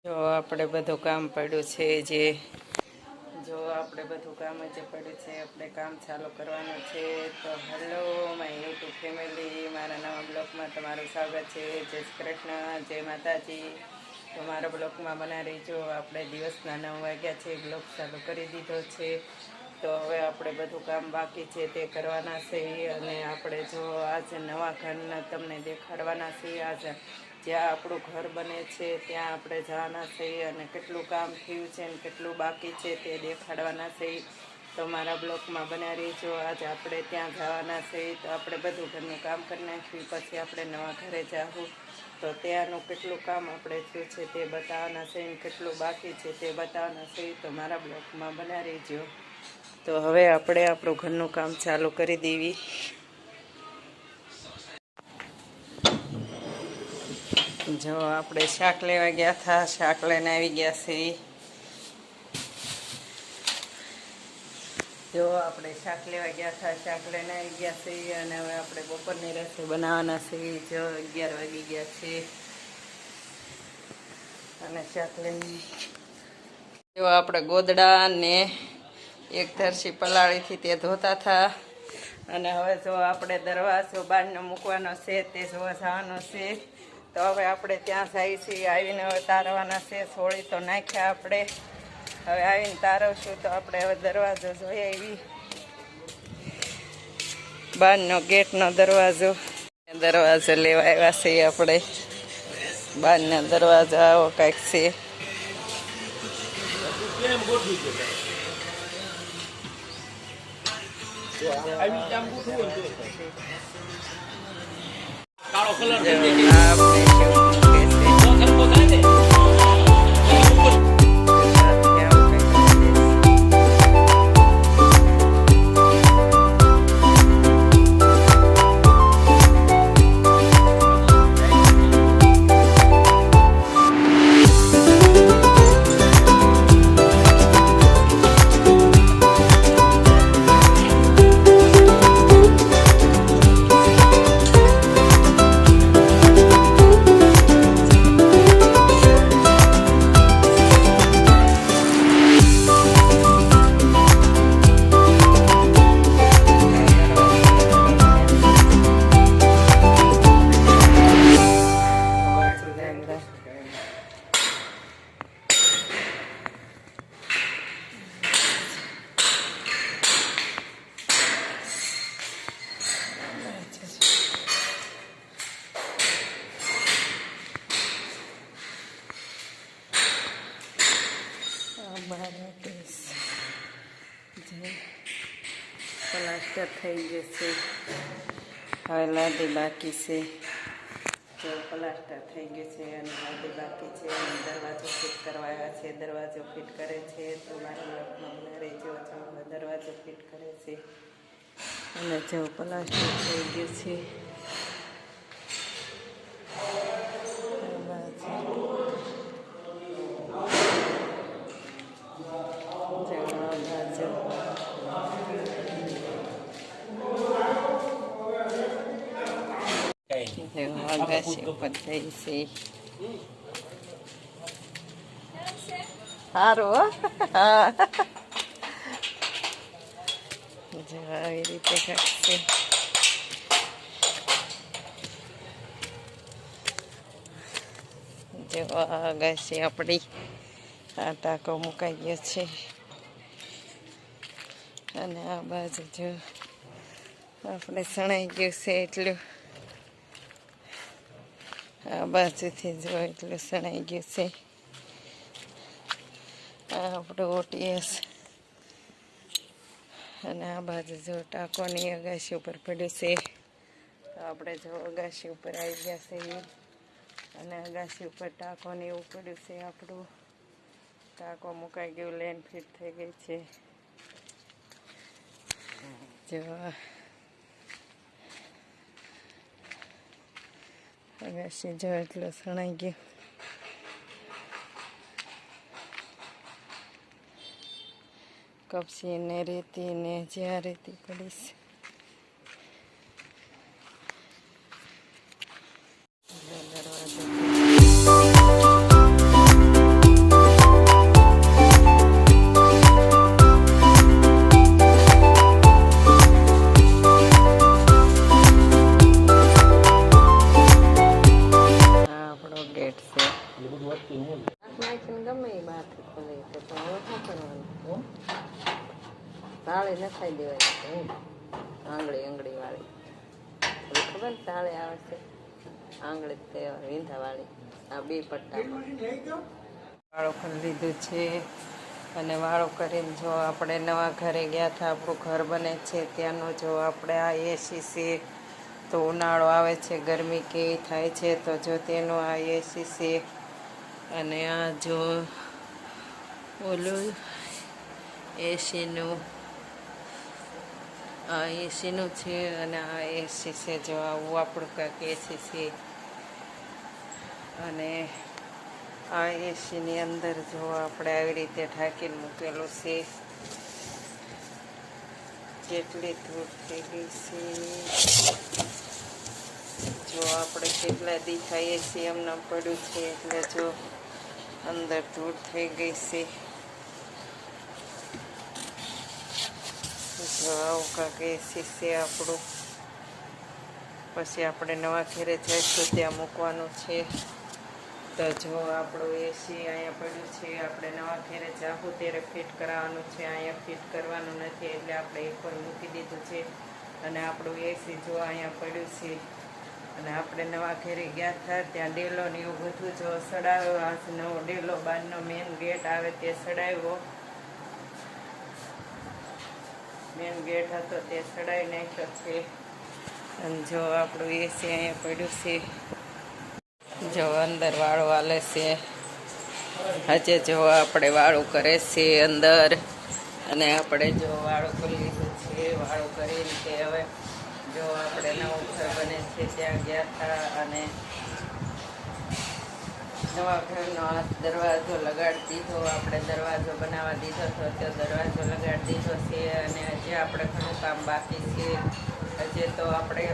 જો આપણે બધું કામ પડ્યું છે જે પડ્યું છે આપણે કામ ચાલુ કરવાનું છે. તો હેલો માય યુટ્યુબ ફેમિલી, મારા નવા બ્લોગમાં તમારું સ્વાગત છે. જય શ્રી કૃષ્ણ, જય માતાજી. તો મારા બ્લોગમાં બના રહીજો. આપણે દિવસના 9 વાગ્યા છે, બ્લોગ ચાલુ કરી દીધો છે. તો હવે આપણે બધું કામ બાકી છે તે કરવાના છે. અને આપણે જો આજે નવા ઘરના તમને દેખાડવાના છીએ. આજે જ્યાં આપણું ઘર બને છે ત્યાં આપણે જવાના છીએ અને કેટલું કામ થયું છે અને કેટલું બાકી છે તે દેખાડવાના છે. તો મારા બ્લોગમાં બન્યા રહીજો. આજે આપણે ત્યાં જવાના છે. તો આપણે બધું ઘરનું કામ કરી નાખ્યું, પછી આપણે નવા ઘરે જાવું. તો ત્યાંનું કેટલું કામ આપણે થયું છે તે બતાવવાના છે અને કેટલું બાકી છે તે બતાવવાના છે. તો મારા બ્લોગમાં બન્યા રહીજો. તો હવે આપણે આપણું ઘરનું કામ ચાલુ કરી દેવી. જો આપણે શાક લેવા ગયા હતા, શાક લઈને આવી ગયા છીએ. જો આપણે શાક લેવા ગયા હતા, શાક લઈને આવી ગયા છીએ. અને હવે આપણે બપોરની રસોઈ બનાવવાના છીએ. જો 11 વાગી ગયા છે અને શાક લઈને જો આપણે ગોદડા ને એક ધરસી પલાળીથી તે ધોતા હતા. અને હવે જો આપણે દરવાજો બહારનો મૂકવાનો છે તે જોવા જવાનો છે. તો હવે આપણે ત્યાં જઈએ છીએ. આવીને હવે તારવાના છે. સોળી તો નાખ્યા આપણે, હવે આવીને તારવશું. તો આપણે હવે દરવાજો જોઈ આવી, બહારનો ગેટનો દરવાજો લેવા આવ્યા છીએ આપણે. બહારના દરવાજો આવો કાંઈક છે. કાળો કલર પ્લાસ્ટર થઈ જશે. હવે લાદી બાકી છે. જો પ્લાસ્ટર થઈ ગયું છે અને લાદી બાકી છે. અને દરવાજો ફિટ કરવા આવ્યા છે. દરવાજો ફિટ કરે છે. તો મારા બ્લોગમાં બનાવી જો દરવાજો ફિટ કરે છે. અને જો પ્લાસ્ટર થઈ ગયું છે. અગાસી ઉપર થઈ છે. સારું જો આવી રીતે કરશે. જો અગાસી આપણી આ ટાંકો મુકાઈ ગયો છે. અને આ બાજુ જો આપણે સણાઈ ગયું છે એટલું. આ બાજુથી જો એટલું સણાઈ ગયું છે. આ આપણું ઓટીએસ. અને આ બાજુ જો ટાંકોની અગાસી ઉપર પડ્યું છે. તો આપણે જો અગાસી ઉપર આવી ગયા છે. અને અગાસી ઉપર ટાંકોને એવું પડ્યું છે. આપણું ટાંકો મુકાઈ ગયું, લેન ફિટ થઈ ગઈ છે. જો અગાસી જો એટલું સણાઈ ગયું. કપસી ને રેતી ને જ્યાં રેતી પડીશ. દરવાજો નાખીને ગમે એ બહારથી ખોલી તો પણ હવે શું કરવાનું તાળી ન ખાઈ દેવાય આંગળી વાળી ખબર ને તાળી આવે છે આંગળી તે વીંધા વાળી આ બે પટ્ટા વાળો કરી લીધું છે અને વાળો કરીને જો આપણે નવા ઘરે ગયા હતા આપણું ઘર બને છે ત્યાંનું જો આપણે આ એસી છે તો ઉનાળો આવે છે ગરમી કેવી થાય છે તો જો તેનું આ એસી છે અને આ જો ઓલું એસીનું આ એસીનું છે અને આ એસી છે જો આવું આપણું કાંઈક એસી છે અને આ એસીની અંદર જો આપણે આવી રીતે ઢાંકીને મૂકેલું છે કેટલી ધૂળ થઈ ગઈ છે જો આપણે કેટલા દેખાઈએ છીએ એમને પડ્યું છે એટલે જો અંદર ધૂળ થઈ ગઈ છે જો આવું કાંઈક એસી છે આપણું પછી આપણે નવા ઘરે જઈશું ત્યાં મૂકવાનું છે તો જો આપણું એસી અહીંયા પડ્યું છે આપણે નવા ઘરે જાવું ત્યારે ફિટ કરાવવાનું છે અહીંયા ફિટ કરવાનું નથી એટલે આપણે એકવાર મૂકી દીધું છે અને આપણું એસી જો અહીંયા પડ્યું છે અને આપણે નવા ઘરે ગયા હતા ત્યાં ડેલો ને એવું બધું જો સડાવ્યો આ નવો ડેલો બહારનો મેન ગેટ આવે તે સડાવ્યો મેન ગેટ હતો તે સડાવી નાખ્યો છે અને જો આપણું એસી અહીંયા પડ્યું છે જો અંદર વાળો હાલે છે હજે જો આપણે વાળું કરે છે અંદર અને આપણે જો વાળું કરી લીધું છે વાળું કરીને તે હવે જો આપણે નવું ઘર બને છે ત્યાં ગયા હતા અને નવા ઘરનો આ દરવાજો લગાડી દીધો આપણે દરવાજો બનાવવા દીધો હતો તે દરવાજો લગાડી દીધો છે અને હજી આપણે ઘણું કામ બાકી છે હજી તો આપણે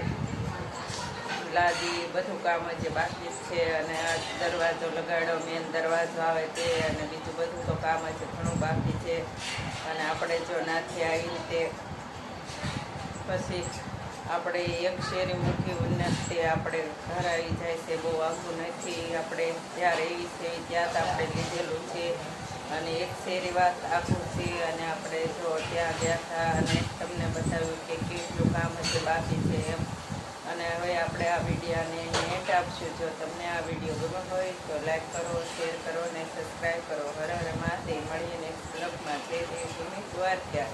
લાદી બધું કામ હજી બાકી છે અને આ દરવાજો લગાડ્યો મેન દરવાજો આવે તે અને બીજું બધું તો કામ હજી ઘણું બાકી છે અને આપણે જો નાથી આવી રીતે પછી આપણે એક શેરી મૂકી ઉન્નતિ આપણે ઘર આવી જાય છે બહુ આઘું નથી આપણે જ્યાં રહી છે ત્યાં જ આપણે લીધેલું છે અને એક શેરી વાત આખું છે અને આપણે જો ત્યાં ગયા હતા અને તમને બતાવ્યું કે કેટલું કામ હશે બાકી છે એમ અને હવે આપણે આ વિડીયોને નેટ આપશું જો તમને આ વિડીયો ગમ્યો હોય તો લાઈક કરો શેર કરો અને સબસ્ક્રાઈબ કરો હર હર મહાદેવ મળીએ નેક્સ્ટ બ્લોગમાં જય દેવ ભૂમિ દ્વારકા